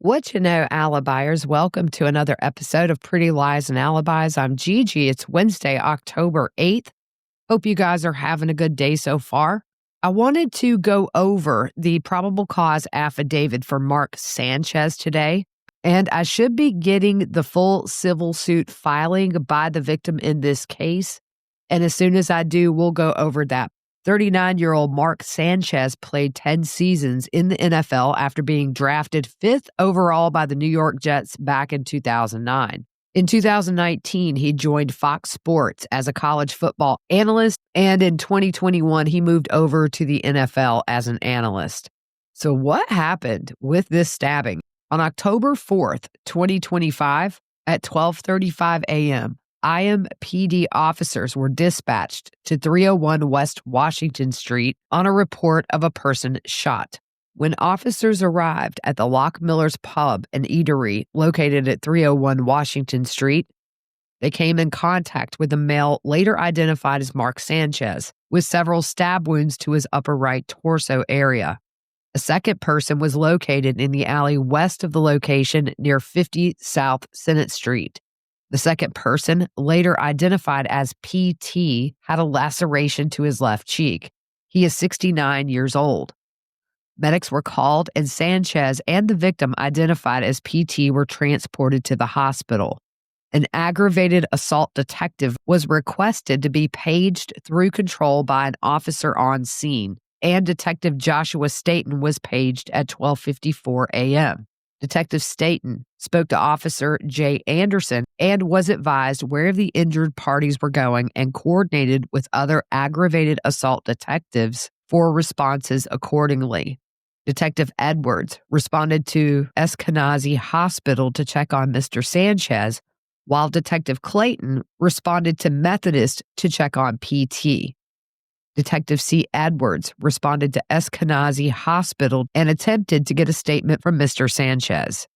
What you know, Alibis? Welcome to another episode of Pretty Lies and Alibis. I'm Gigi. It's Wednesday, October 8th. Hope you guys are having a good day so far. I wanted to go over the probable cause affidavit for Mark Sanchez today, and I should be getting the full civil suit filing by the victim in this case. And as soon as I do, we'll go over that. 39-year-old Mark Sanchez played 10 seasons in the NFL after being drafted 5th overall by the New York Jets back in 2009. In 2019, he joined Fox Sports as a college football analyst, and in 2021, he moved over to the NFL as an analyst. So what happened with this stabbing? On October 4th, 2025, at 12:35 a.m., IMPD officers were dispatched to 301 West Washington Street on a report of a person shot. When officers arrived at the Lock Miller's Pub and Eatery located at 301 Washington Street, they came in contact with a male later identified as Mark Sanchez, with several stab wounds to his upper right torso area. A second person was located in the alley west of the location near 50 South Senate Street. The second person, later identified as PT, had a laceration to his left cheek. He is 69 years old. Medics were called, and Sanchez and the victim, identified as PT, were transported to the hospital. An aggravated assault detective was requested to be paged through control by an officer on scene, and Detective Joshua Staten was paged at 12:54 a.m. Detective Staten spoke to Officer Jay Anderson and was advised where the injured parties were going and coordinated with other aggravated assault detectives for responses accordingly. Detective Edwards responded to Eskenazi Hospital to check on Mr. Sanchez, while Detective Clayton responded to Methodist to check on PT. Detective C. Edwards responded to Eskenazi Hospital and attempted to get a statement from Mr. Sanchez.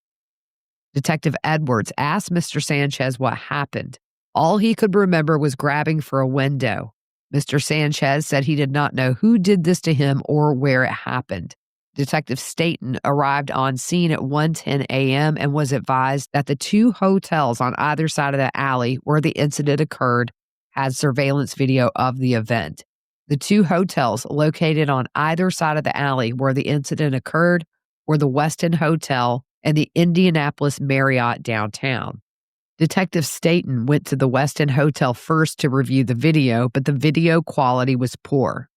Detective Edwards asked Mr. Sanchez what happened. All he could remember was grabbing for a window. Mr. Sanchez said he did not know who did this to him or where it happened. Detective Staten arrived on scene at 1:10 a.m. and was advised that the two hotels on either side of the alley where the incident occurred had surveillance video of the event. The two hotels located on either side of the alley where the incident occurred were the Westin Hotel and the Indianapolis Marriott downtown. Detective Staten went to the Westin Hotel first to review the video, but the video quality was poor.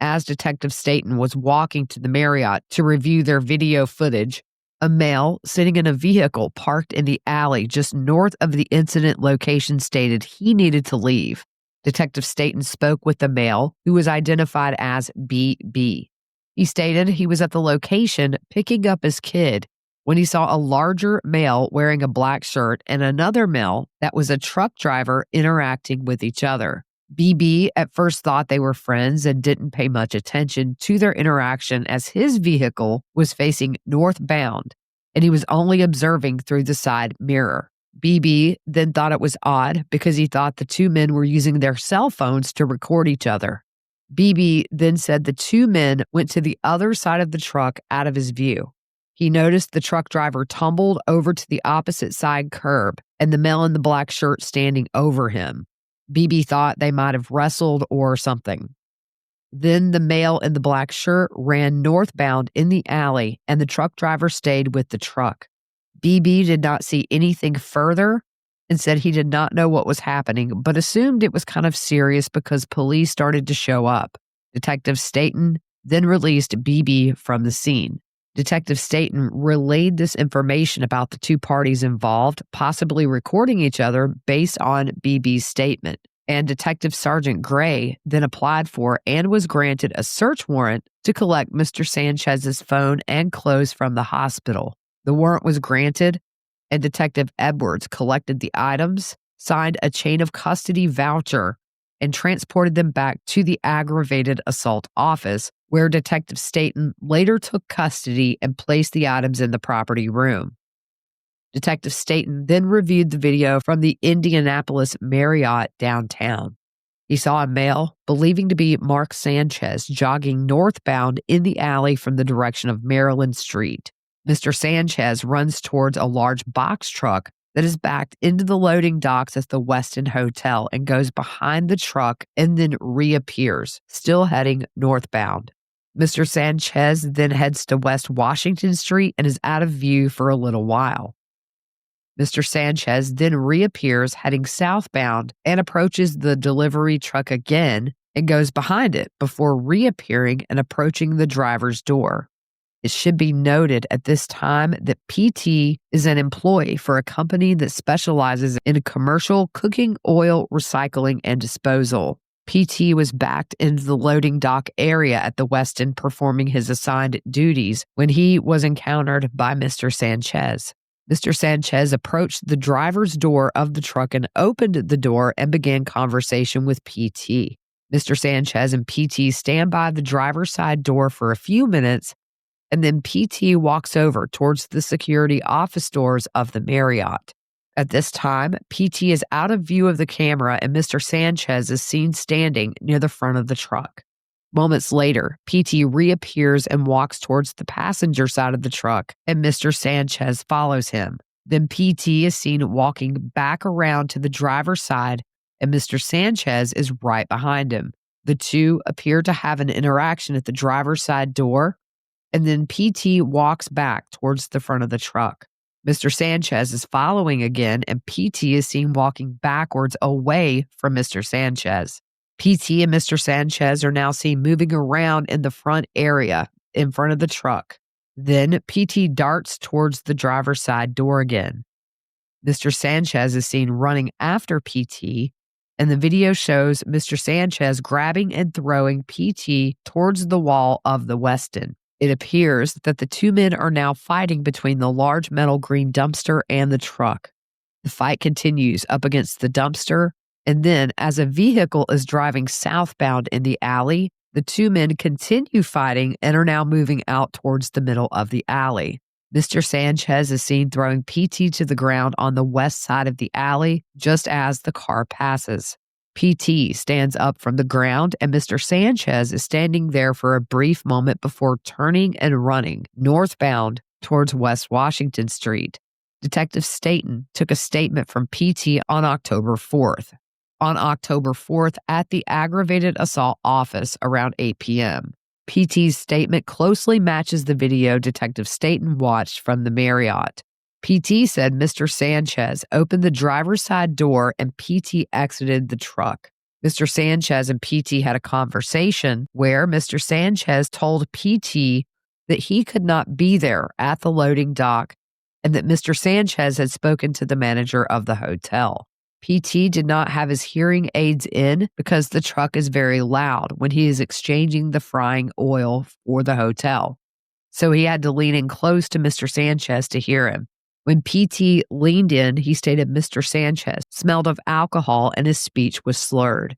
As Detective Staten was walking to the Marriott to review their video footage, a male sitting in a vehicle parked in the alley just north of the incident location stated he needed to leave. Detective Staten spoke with the male, who was identified as BB. He stated he was at the location picking up his kid when he saw a larger male wearing a black shirt and another male that was a truck driver interacting with each other. BB at first thought they were friends and didn't pay much attention to their interaction as his vehicle was facing northbound and he was only observing through the side mirror. BB then thought it was odd because he thought the two men were using their cell phones to record each other. BB then said the two men went to the other side of the truck out of his view. He noticed the truck driver tumbled over to the opposite side curb and the male in the black shirt standing over him. BB thought they might have wrestled or something. Then the male in the black shirt ran northbound in the alley and the truck driver stayed with the truck. BB did not see anything further and said he did not know what was happening, but assumed it was kind of serious because police started to show up. Detective Staten then released BB from the scene. Detective Staten relayed this information about the two parties involved, possibly recording each other based on BB's statement. And Detective Sergeant Gray then applied for and was granted a search warrant to collect Mr. Sanchez's phone and clothes from the hospital. The warrant was granted, and Detective Edwards collected the items, signed a chain of custody voucher, and transported them back to the aggravated assault office, where Detective Staten later took custody and placed the items in the property room. Detective Staten then reviewed the video from the Indianapolis Marriott downtown. He saw a male, believing to be Mark Sanchez, jogging northbound in the alley from the direction of Maryland Street. Mr. Sanchez runs towards a large box truck that is backed into the loading docks at the Westin Hotel and goes behind the truck and then reappears, still heading northbound. Mr. Sanchez then heads to West Washington Street and is out of view for a little while. Mr. Sanchez then reappears heading southbound and approaches the delivery truck again and goes behind it before reappearing and approaching the driver's door. It should be noted at this time that PT is an employee for a company that specializes in commercial cooking oil recycling and disposal. PT was backed into the loading dock area at the Westin performing his assigned duties when he was encountered by Mr. Sanchez. Mr. Sanchez approached the driver's door of the truck and opened the door and began conversation with PT. Mr. Sanchez and PT stand by the driver's side door for a few minutes, and then PT walks over towards the security office doors of the Marriott. At this time, PT is out of view of the camera and Mr. Sanchez is seen standing near the front of the truck. Moments later, PT reappears and walks towards the passenger side of the truck, and Mr. Sanchez follows him. Then PT is seen walking back around to the driver's side, and Mr. Sanchez is right behind him. The two appear to have an interaction at the driver's side door, and then PT walks back towards the front of the truck. Mr. Sanchez is following again, and PT is seen walking backwards away from Mr. Sanchez. PT and Mr. Sanchez are now seen moving around in the front area in front of the truck. Then PT darts towards the driver's side door again. Mr. Sanchez is seen running after PT, and the video shows Mr. Sanchez grabbing and throwing PT towards the wall of the Westin. It appears that the two men are now fighting between the large metal green dumpster and the truck. The fight continues up against the dumpster, and then as a vehicle is driving southbound in the alley, the two men continue fighting and are now moving out towards the middle of the alley. Mr. Sanchez is seen throwing PT to the ground on the west side of the alley just as the car passes. PT stands up from the ground, and Mr. Sanchez is standing there for a brief moment before turning and running northbound towards West Washington Street. Detective Staten took a statement from PT on October 4th. On October 4th at the aggravated assault office around 8 p.m. PT's statement closely matches the video Detective Staten watched from the Marriott. PT said Mr. Sanchez opened the driver's side door and PT exited the truck. Mr. Sanchez and PT had a conversation where Mr. Sanchez told PT that he could not be there at the loading dock and that Mr. Sanchez had spoken to the manager of the hotel. PT did not have his hearing aids in because the truck is very loud when he is exchanging the frying oil for the hotel. So he had to lean in close to Mr. Sanchez to hear him. When PT leaned in, he stated Mr. Sanchez smelled of alcohol and his speech was slurred.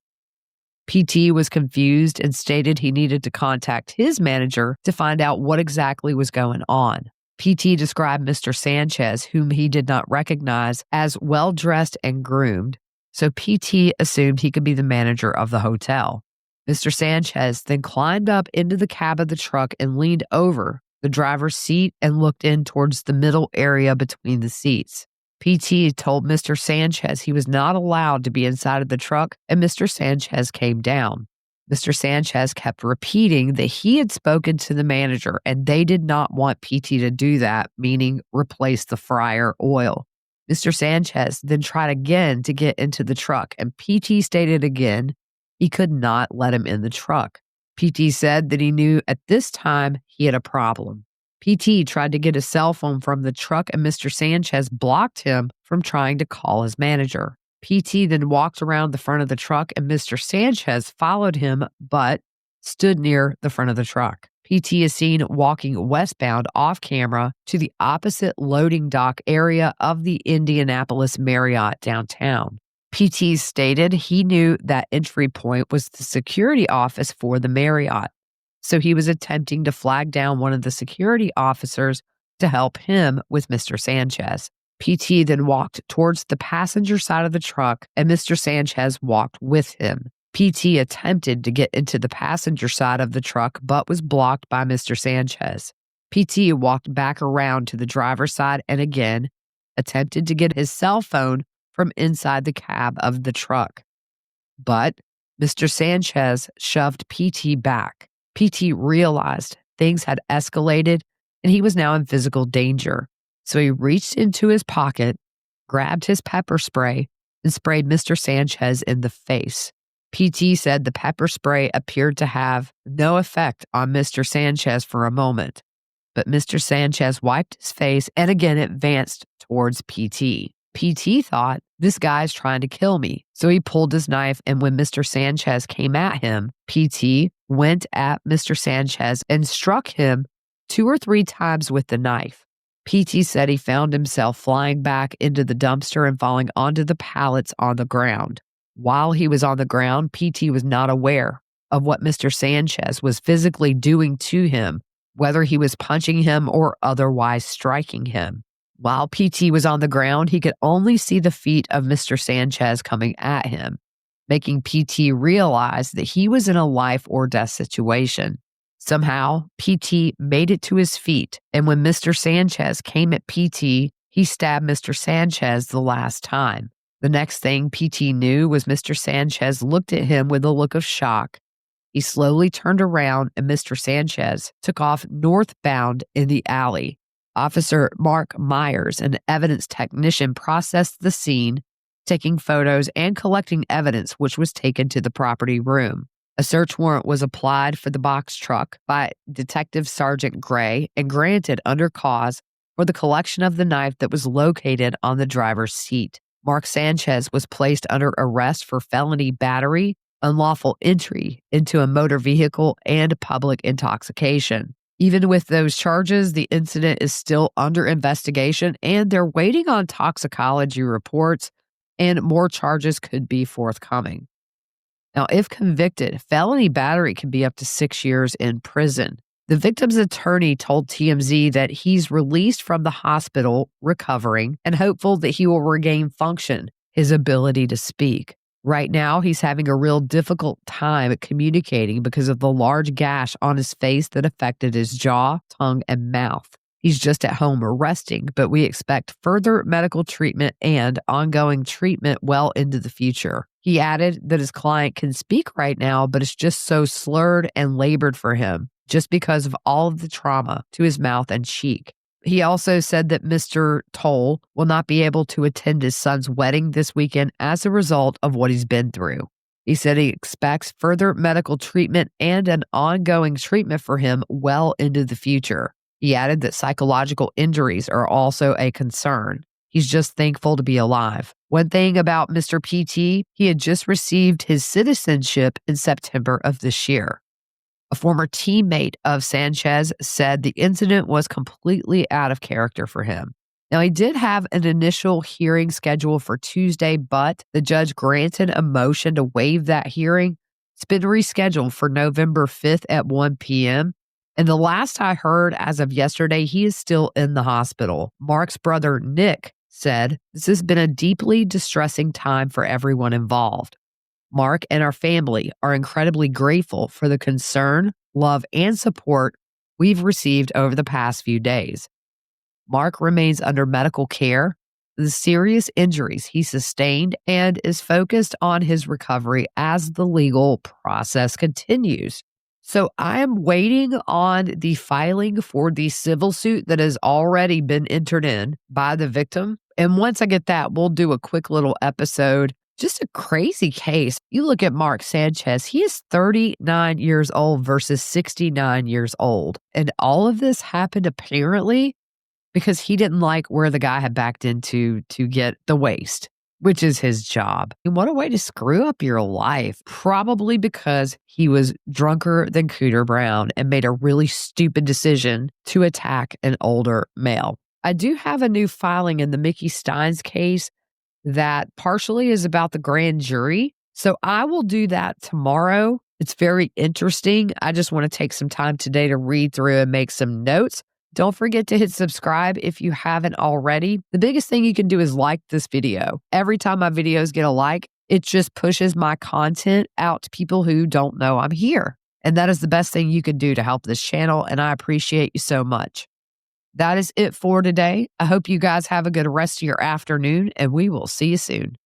PT was confused and stated he needed to contact his manager to find out what exactly was going on. PT described Mr. Sanchez, whom he did not recognize, as well-dressed and groomed, so PT assumed he could be the manager of the hotel. Mr. Sanchez then climbed up into the cab of the truck and leaned over the driver's seat and looked in towards the middle area between the seats. PT told Mr. Sanchez he was not allowed to be inside of the truck, and Mr. Sanchez came down. Mr. Sanchez kept repeating that he had spoken to the manager and they did not want PT to do that, meaning replace the fryer oil. Mr. Sanchez then tried again to get into the truck, and PT stated again he could not let him in the truck. PT said that he knew at this time he had a problem. PT tried to get a cell phone from the truck, and Mr. Sanchez blocked him from trying to call his manager. PT then walked around the front of the truck, and Mr. Sanchez followed him but stood near the front of the truck. PT is seen walking westbound off camera to the opposite loading dock area of the Indianapolis Marriott downtown. PT stated he knew that entry point was the security office for the Marriott, so he was attempting to flag down one of the security officers to help him with Mr. Sanchez. PT then walked towards the passenger side of the truck, and Mr. Sanchez walked with him. PT attempted to get into the passenger side of the truck, but was blocked by Mr. Sanchez. PT walked back around to the driver's side and again attempted to get his cell phone from inside the cab of the truck. But Mr. Sanchez shoved PT back. PT realized things had escalated and he was now in physical danger. So he reached into his pocket, grabbed his pepper spray, and sprayed Mr. Sanchez in the face. PT said the pepper spray appeared to have no effect on Mr. Sanchez for a moment, but Mr. Sanchez wiped his face and again advanced towards PT. PT thought, this guy's trying to kill me. So he pulled his knife, and when Mr. Sanchez came at him, PT went at Mr. Sanchez and struck him 2 or 3 times with the knife. PT said he found himself flying back into the dumpster and falling onto the pallets on the ground. While he was on the ground, PT was not aware of what Mr. Sanchez was physically doing to him, whether he was punching him or otherwise striking him. While PT was on the ground, he could only see the feet of Mr. Sanchez coming at him, making PT realize that he was in a life or death situation. Somehow, PT made it to his feet, and when Mr. Sanchez came at PT, he stabbed Mr. Sanchez the last time. The next thing PT knew was Mr. Sanchez looked at him with a look of shock. He slowly turned around, and Mr. Sanchez took off northbound in the alley. Officer Mark Myers, an evidence technician, processed the scene, taking photos and collecting evidence, which was taken to the property room. A search warrant was applied for the box truck by Detective Sergeant Gray and granted under cause for the collection of the knife that was located on the driver's seat. Mark Sanchez was placed under arrest for felony battery, unlawful entry into a motor vehicle, and public intoxication. Even with those charges, the incident is still under investigation, and they're waiting on toxicology reports, and more charges could be forthcoming. Now, if convicted, felony battery can be up to 6 years in prison. The victim's attorney told TMZ that he's released from the hospital, recovering, and hopeful that he will regain function, his ability to speak. Right now, he's having a real difficult time communicating because of the large gash on his face that affected his jaw, tongue, and mouth. He's just at home resting, but we expect further medical treatment and ongoing treatment well into the future. He added that his client can speak right now, but it's just so slurred and labored for him, just because of all of the trauma to his mouth and cheek. He also said that Mr. Tole will not be able to attend his son's wedding this weekend as a result of what he's been through. He said he expects further medical treatment and an ongoing treatment for him well into the future. He added that psychological injuries are also a concern. He's just thankful to be alive. One thing about Mr. PT, he had just received his citizenship in September of this year. A former teammate of Sanchez said the incident was completely out of character for him. Now, he did have an initial hearing scheduled for Tuesday, but the judge granted a motion to waive that hearing. It's been rescheduled for November 5th at 1 p.m. And the last I heard as of yesterday, he is still in the hospital. Mark's brother, Nick, said, "This has been a deeply distressing time for everyone involved. Mark and our family are incredibly grateful for the concern, love, and support we've received over the past few days. Mark remains under medical care, the serious injuries he sustained, and is focused on his recovery as the legal process continues." So I am waiting on the filing for the civil suit that has already been entered in by the victim. And once I get that, we'll do a quick little episode. Just a crazy case. You look at Mark Sanchez, he is 39 years old versus 69 years old. And all of this happened apparently because he didn't like where the guy had backed into to get the waste, which is his job. And what a way to screw up your life. Probably because he was drunker than Cooter Brown and made a really stupid decision to attack an older male. I do have a new filing in the Mickey Steins case that partially is about the grand jury. So I will do that tomorrow. It's very interesting. I just want to take some time today to read through and make some notes. Don't forget to hit subscribe if you haven't already. The biggest thing you can do is like this video. Every time my videos get a like, it just pushes my content out to people who don't know I'm here. And that is the best thing you could do to help this channel, and I appreciate you so much. That is it for today. I hope you guys have a good rest of your afternoon, and we will see you soon.